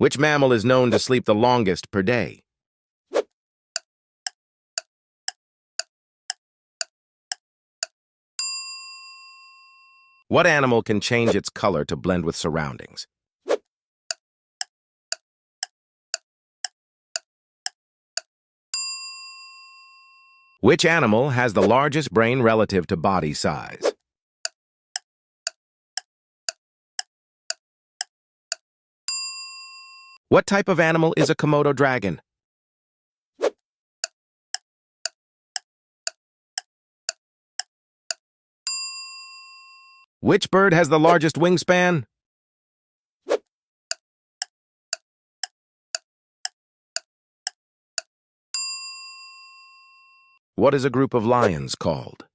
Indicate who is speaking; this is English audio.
Speaker 1: Which mammal is known to sleep the longest per day? What animal can change its color to blend with surroundings? Which animal has the largest brain relative to body size? What type of animal is a Komodo dragon? Which bird has the largest wingspan? What is a group of lions called?